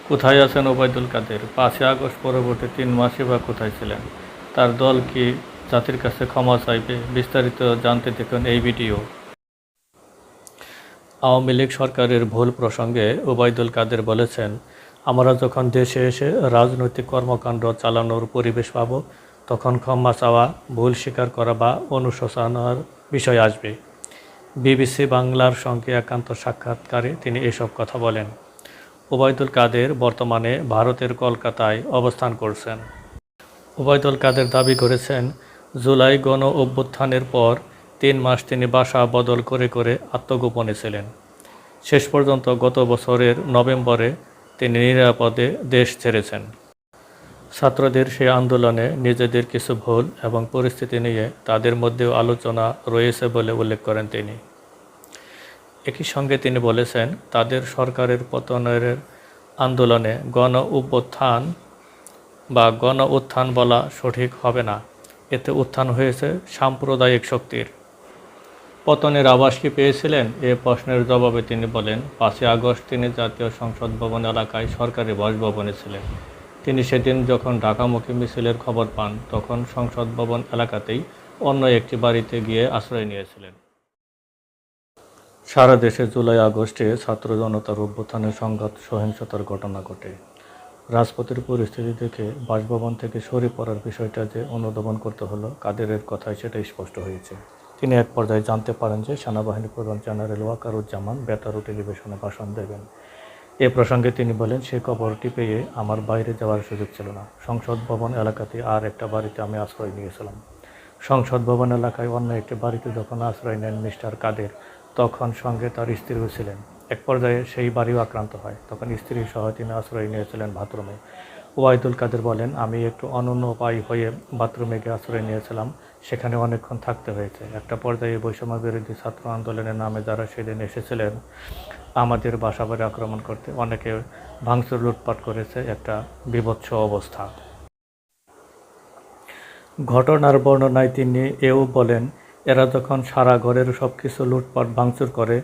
কোথায় আছেন ওবায়দুল কাদের? ৫ই আগস্ট পরবর্তী ৩ মাসই বা কোথায় ছিলেন? তার দল কি জাতির কাছে ক্ষমা চাইবে? বিস্তারিত জানতে দেখুন এই ভিডিও। আওয়ামী লীগ সরকারের ভুল প্রসঙ্গে ওবায়দুল কাদের বলেছেন, আমরা যখন দেশে এসে রাজনৈতিক কর্মকাণ্ড চালানোর পরিবেশ পাব, তখন ক্ষমা চাওয়া, ভুল স্বীকার করা বা অনুশোচনার বিষয় আসবে। বিবিসি বাংলার সঙ্গে একান্ত সাক্ষাৎকারে তিনি এসব কথা বলেন। ওবায়দুল কাদের বর্তমানে ভারতের কলকাতায় অবস্থান করছেন। ওবায়দুল কাদের দাবি করেছেন, জুলাই গণ অভ্যুত্থানের পর ৩ মাস তিনি বাসা বদল করে করে আত্মগোপনে ছিলেন। শেষ পর্যন্ত গত বছরের নভেম্বরে তিনি নিরাপদে দেশ ছেড়েছেন। ছাত্রদের সেই আন্দোলনে নিজেদের কিছু ভুল এবং পরিস্থিতি নিয়ে তাদের মধ্যেও আলোচনা রয়েছে বলে উল্লেখ করেন তিনি। একই সঙ্গে তিনি বলেছেন, তাদের সরকারের পতনের আন্দোলনে গণ অভ্যুত্থান বা গণ উত্থান বলা সঠিক হবে না। এতে উত্থান হয়েছে সাম্প্রদায়িক শক্তির। পতনের আভাস কি পেয়েছিলেন? এ প্রশ্নের জবাবে তিনি বলেন, ৫ই আগস্ট তিনি জাতীয় সংসদ ভবন এলাকায় সরকারি বাসভবনে ছিলেন। তিনি সেদিন যখন ঢাকামুখী মিছিলের খবর পান, তখন সংসদ ভবন এলাকাতেই অন্য একটি বাড়িতে গিয়ে আশ্রয় নিয়েছিলেন। সারা দেশে জুলাই আগস্টে ছাত্র জনতার অভ্যুত্থানের সংঘাত সহিংসতার ঘটনা ঘটে। রাজপথের পরিস্থিতি দেখে বাসভবন থেকে সরে পড়ার বিষয়টা যে অনুধাবন করতে হলো, কাদেরের কথায় সেটা স্পষ্ট হয়েছে। তিনি এক পর্যায়ে জানতে পারেন যে সেনাবাহিনী প্রধান জেনারেল ওয়াকারুজ্জামান বেতার টেলিভিশনে ভাষণ দেবেন। এ প্রসঙ্গে তিনি বলেন, সে খবরটি পেয়ে আমার বাইরে যাওয়ার সুযোগ ছিল না। সংসদ ভবন এলাকাতে আর একটা বাড়িতে আমি আশ্রয় নিয়েছিলাম। সংসদ ভবন এলাকায় অন্য একটি বাড়িতে যখন আশ্রয় নেন মিস্টার কাদের, তখন সঙ্গে তার স্ত্রীও ছিলেন। এক পর্যায়ে সেই বাড়িও আক্রান্ত হয়। তখন স্ত্রী সহ তিনি আশ্রয় নিয়েছিলেন বাথরুমে। ওবায়দুল কাদের বলেন, আমি একটু অনুন্নপায়ী হয়ে বাথরুমে গিয়ে আশ্রয় নিয়েছিলাম। সেখানে অনেকক্ষণ থাকতে হয়েছে। একটা পর্যায়ে বৈষম্য বিরোধী ছাত্র আন্দোলনের নামে যারা সেদিন এসেছিলেন আমাদের বাসাবাড়ি আক্রমণ করতে, অনেকে ভাঙচুর লুটপাট করেছে। একটা বীভৎস অবস্থা। ঘটনার বর্ণনায় তিনি এও বলেন, এরা যখন সারা ঘরের সব কিছু লুটপাট ভাঙচুর করে,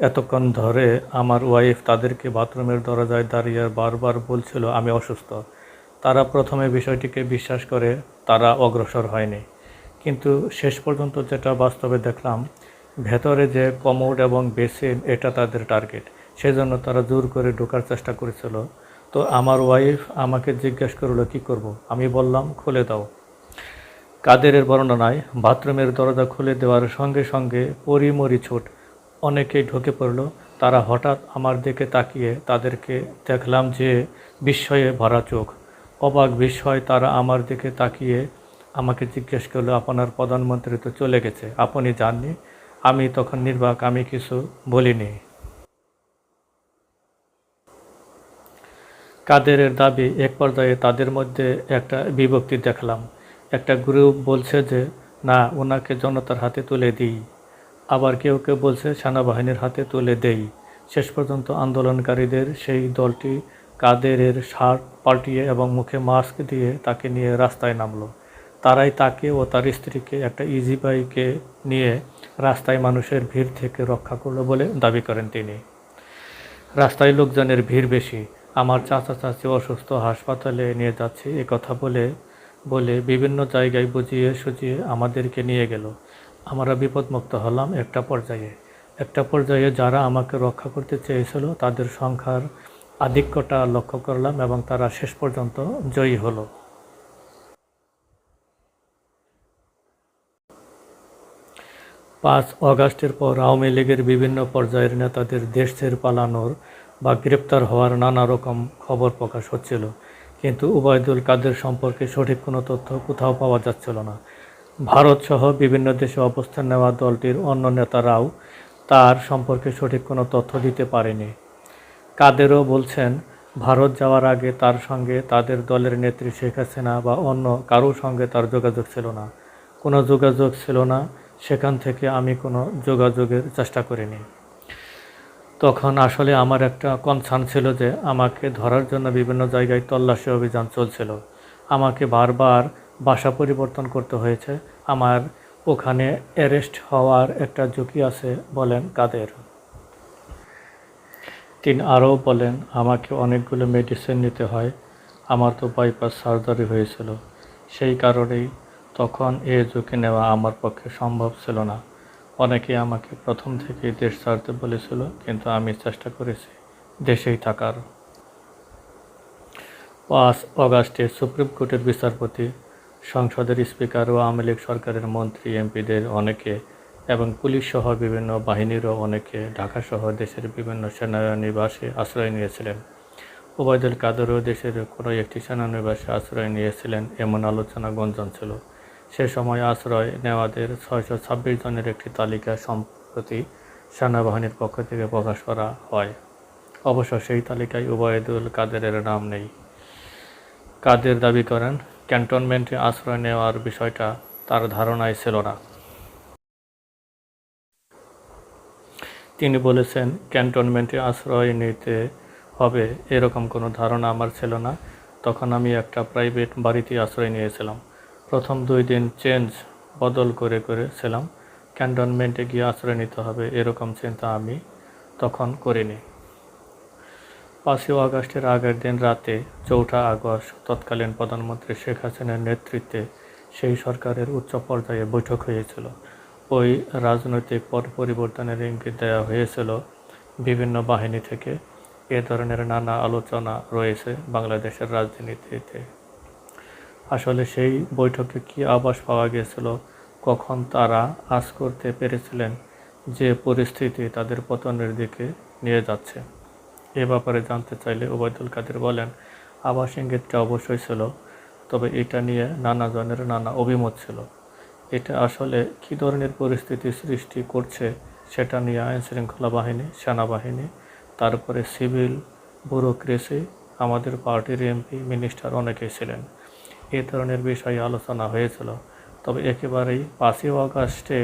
এতক্ষণ ধরে আমার ওয়াইফ তাদেরকে বাথরুমের দরজায় দাঁড়িয়ে বারবার বলছিল আমি অসুস্থ। তারা প্রথমে বিষয়টিকে বিশ্বাস করে, তারা অগ্রসর হয়নি। কিন্তু শেষ পর্যন্ত যেটা বাস্তবে দেখলাম, ভেতরে যে কমোড এবং বেসিন, এটা তাদের টার্গেট। সেজন্য তারা জোর করে ঢোকার চেষ্টা করেছিল। তো আমার ওয়াইফ আমাকে জিজ্ঞেস করলো কী করব। আমি বললাম খুলে দাও। কাদেরের বর্ণনায়, বাথরুমের দরজা খুলে দেওয়ার সঙ্গে সঙ্গে পরিমরি ছুট। অনেকেই ঢুকে পড়ল। তারা হঠাৎ আমার দিকে তাকিয়ে, তাদেরকে দেখলাম যে বিস্ময়ে ভরা চোখ, অবাক বিস্ময়। তারা আমার দিকে তাকিয়ে আমাকে জিজ্ঞেস করলো, আপনার প্রধানমন্ত্রী তো চলে গেছে, আপনি জাননি? আমি তখন নির্বাক, আমি কিছু বলিনি। কাদেরের দাবি, এক পর্যায়ে তাদের মধ্যে একটা বিভক্তি দেখলাম। একটা গ্রুপ বলছে যে না, ওনাকে জনতার হাতে তুলে দিই। আবার কেউ কেউ বলছে সেনাবাহিনীর হাতে তুলে দেই। শেষ পর্যন্ত আন্দোলনকারীদের সেই দলটি কাদেরের শার্ট পাল্টিয়ে এবং মুখে মাস্ক দিয়ে তাকে নিয়ে রাস্তায় নামলো। তারাই তাকে ও তার স্ত্রীকে একটা ইজি বাইকে নিয়ে রাস্তায় মানুষের ভিড় থেকে রক্ষা করলো বলে দাবি করেন তিনি। রাস্তায় লোকজনের ভিড় বেশি। আমার চাচা চাচি অসুস্থ, হাসপাতালে নিয়ে যাচ্ছি, কথা বলে বলে বিভিন্ন জায়গায় বুঝিয়ে সুঝিয়ে আমাদেরকে নিয়ে গেল। আমরা বিপদমুক্ত হলাম। একটা পর্যায়ে যারা আমাকে রক্ষা করতে চেয়েছিল তাদের সংখ্যার আধিক্যটা লক্ষ্য করলাম এবং তারা শেষ পর্যন্ত জয়ী হলো। ৫ অগাস্টের পর আওয়ামী লীগের বিভিন্ন পর্যায়ের নেতাদের দেশ ছেড়ে পালানোর বা গ্রেপ্তার হওয়ার নানা রকম খবর প্রকাশ হচ্ছিল। কিন্তু ওবায়দুল কাদের সম্পর্কে সঠিক কোনো তথ্য কোথাও পাওয়া যাচ্ছিল না। ভারতসহ বিভিন্ন দেশে অবস্থান নেওয়া দলটির অন্য নেতারাও তার সম্পর্কে সঠিক কোনো তথ্য দিতে পারেনি। কাদেরও বলছেন, ভারত যাওয়ার আগে তার সঙ্গে তাদের দলের নেত্রী শেখ হাসিনা বা অন্য কারোর সঙ্গে তার যোগাযোগ ছিল না। কোনো যোগাযোগ ছিল না। সেখান থেকে আমি কোনো যোগাযোগের চেষ্টা করিনি। তখন আসলে আমার একটা কনসার্ন ছিল যে আমাকে ধরার জন্য বিভিন্ন জায়গায় তল্লাশি অভিযান চলছিল। আমাকে বারবার বাসা পরিবর্তন করতে হয়েছে। আমার ওখানে অ্যারেস্ট হওয়ার একটা ঝুঁকি আছে বলেন কাদের। তিনি আরও বলেন, আমাকে অনেকগুলো মেডিসিন নিতে হয়। আমার তো বাইপাস সার্জারি হয়েছিল, সেই কারণেই তখন এ ঝুঁকি নেওয়া আমার পক্ষে সম্ভব ছিল না। অনেকেই আমাকে প্রথম থেকেই দেশ ছাড়তে বলেছিল, কিন্তু আমি চেষ্টা করেছি দেশেই থাকার। 5 অগাস্টে সুপ্রিম কোর্টের বিচারপতি, সংসদের স্পিকার ও আওয়ামী লীগ সরকারের মন্ত্রী এমপিদের অনেকে এবং পুলিশসহ বিভিন্ন বাহিনীরও অনেকে ঢাকাসহ দেশের বিভিন্ন সেনানিবাসে আশ্রয় নিয়েছিলেন। ওবায়দুল কাদেরও দেশের কোনো একটি সেনানিবাসে আশ্রয় নিয়েছিলেন এমন আলোচনা গুঞ্জন ছিল। সে সময় আশ্রয় নেওয়াদের 626 জনের একটি তালিকা সম্প্রতি সেনাবাহিনীর পক্ষ থেকে প্রকাশ করা হয়। অবশ্য সেই তালিকায় ওবায়দুল কাদেরের নাম নেই। কাদের দাবি করেন, ক্যান্টনমেন্টে আশ্রয় নেওয়ার বিষয়টা তার ধারণায় ছিল না। তিনি বলেছেন, ক্যান্টনমেন্টে আশ্রয় নিতে হবে এরকম কোনো ধারণা আমার ছিল না। তখন আমি একটা প্রাইভেট বাড়িতে আশ্রয় নিয়েছিলাম। প্রথম 2 দিন বদল করে ছিলাম। ক্যান্টনমেন্টে গিয়ে আশ্রয় নিতে হবে এরকম চিন্তা আমি তখন করিনি। 5 আগস্টের আগের দিন রাতে 4 আগস্ট তৎকালীন প্রধানমন্ত্রী শেখ হাসিনার নেতৃত্বে সেই সরকারের উচ্চ পর্যায়ে বৈঠক হয়েছিল। ওই রাজনৈতিক পট পরিবর্তনের ইঙ্গিত দেওয়া হয়েছিল বিভিন্ন বাহিনী থেকে। এ ধরনের নানা আলোচনা রয়েছে বাংলাদেশের রাজনীতিতে। আসলে সেই বৈঠকে কী আভাস পাওয়া গিয়েছিল, কখন তারা আঁচ করতে পেরেছিলেন যে পরিস্থিতি তাদের পতনের দিকে নিয়ে যাচ্ছে? এ ব্যাপারে জানতে চাইলে ওবায়দুল কাদের বলেন, আভাস ইঙ্গিতটা অবশ্যই ছিল, তবে এটা নিয়ে নানা জনের নানা অভিমত ছিল। এটা আসলে কী ধরনের পরিস্থিতি সৃষ্টি করছে সেটা নিয়ে আইনশৃঙ্খলা বাহিনী, সেনাবাহিনী, তারপরে সিভিল ব্যুরোক্রেসি, আমাদের পার্টির এমপি, মিনিস্টার অনেকেই ছিলেন। এ ধরনের বিষয়ে আলোচনা হয়েছিল। তবে একেবারেই 5 আগস্টে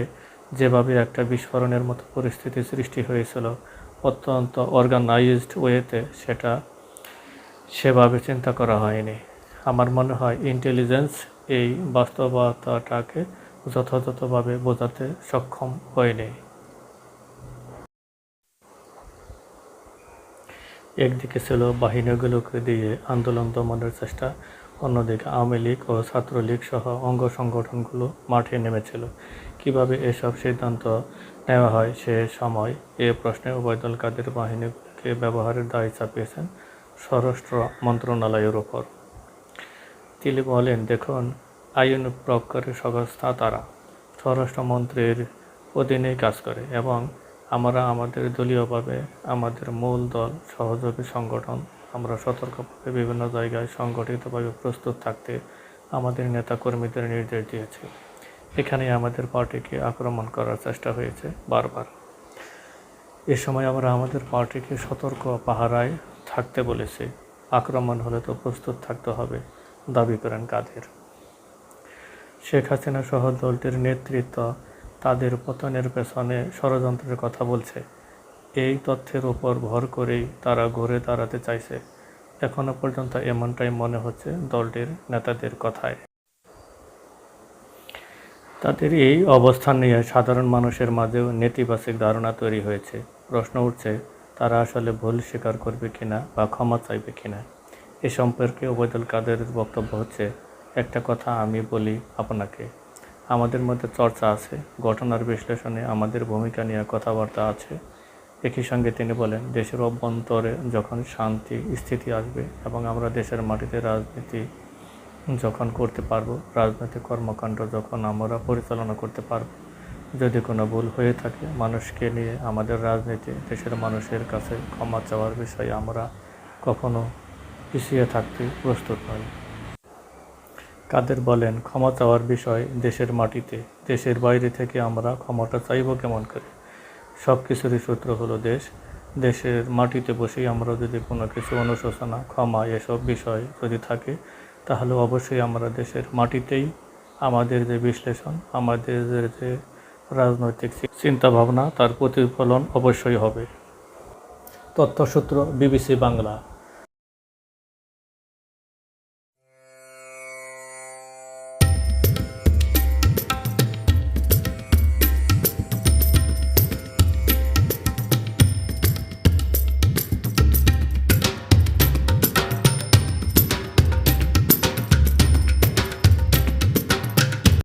যেভাবে একটা বিস্ফোরণের মতো পরিস্থিতি সৃষ্টি হয়েছিল অত্যন্ত অর্গানাইজড ওয়েতে, সেটা সেভাবে চিন্তা করা হয়নি। আমার মনে হয় ইন্টেলিজেন্স এই বাস্তবতাটাকে যথাযথভাবে বোঝাতে সক্ষম হয়নি। একদিকে ছিল বাহিনীগুলোকে দিয়ে আন্দোলন দমনের চেষ্টা, অন্যদিকে আওয়ামী লীগ ও ছাত্রলীগ সহ অঙ্গ সংগঠনগুলো মাঠে নেমেছিল। কিভাবে এসব সিদ্ধান্ত নেওয়া হয় সে সময় এ প্রশ্নে ওবায়দুল কাদের বাহিনীগুলোকে ব্যবহারের দায় চাপিয়েছেন স্বরাষ্ট্র মন্ত্রণালয়ের ওপর। তিনি বলেন, দেখুন, আইন প্রয়োগকারী সংস্থা তারা স্বরাষ্ট্রমন্ত্রীর অধীনেই কাজ করে এবং আমরা আমাদের দলীয়ভাবে আমাদের মূল দল, সহযোগী সংগঠন, আমরা সতর্কভাবে বিভিন্ন জায়গায় সংগঠিতভাবে প্রস্তুত থাকতে আমাদের নেতাকর্মীদের নির্দেশ দিয়েছি। এখানেই আমাদের পার্টিকে আক্রমণ করার চেষ্টা হয়েছে বারবার। এ সময় আমরা আমাদের পার্টিকে সতর্ক পাহারায় থাকতে বলেছি। আক্রমণ হলে তো প্রস্তুত থাকতে হবে, দাবি করেন কাদের। শেখ হাসিনা সহ দলটির নেতৃত্ব তাদের পতনের পেছনে ষড়যন্ত্রের কথা বলছে। এই তথ্যের উপর ভর করেই তারা ঘুরে দাঁড়াতে চাইছে। এখনো পর্যন্ত এমনটাই মনে হচ্ছে দলটির নেতাদের কথায়। তাদের এই অবস্থান নিয়ে সাধারণ মানুষের মাঝেও নেতিবাচক ধারণা তৈরি হয়েছে। প্রশ্ন উঠছে, তারা আসলে ভুল স্বীকার করবে কিনা বা ক্ষমা চাইবে কিনা। এ সম্পর্কে ওবায়দুল কাদেরের বক্তব্য হচ্ছে, একটা কথা আমি বলি আপনাকে, আমাদের মধ্যে চর্চা আছে, ঘটনার বিশ্লেষণে আমাদের ভূমিকা নিয়ে কথাবার্তা আছে। একই সঙ্গে তিনি বলেন, দেশের অভ্যন্তরে যখন শান্তি স্থিতি আসবে এবং আমরা দেশের মাটিতে রাজনীতি যখন করতে পারবো, রাজনৈতিক কর্মকাণ্ড যখন আমরা পরিচালনা করতে পারবো, যদি কোনো ভুল হয়ে থাকে মানুষকে নিয়ে আমাদের রাজনীতি, দেশের মানুষের কাছে ক্ষমা চাওয়ার বিষয়ে আমরা কখনো পিছিয়ে থাকতে প্রস্তুত নই। কাদের বলেন, ক্ষমা চাওয়ার বিষয় দেশের মাটিতে, দেশের বাইরে থেকে আমরা ক্ষমাটা চাইব কেমন করে? সব কিছুরই সূত্র হলো দেশ। দেশের মাটিতে বসেই আমরা যদি কোনো কিছু অনুশোচনা, ক্ষমা এসব বিষয় যদি থাকে, তাহলে অবশ্যই আমরা দেশের মাটিতেই আমাদের যে বিশ্লেষণ, আমাদের যে রাজনৈতিক চিন্তাভাবনা, তার প্রতিফলন অবশ্যই হবে। তথ্যসূত্র, বিবিসি বাংলা।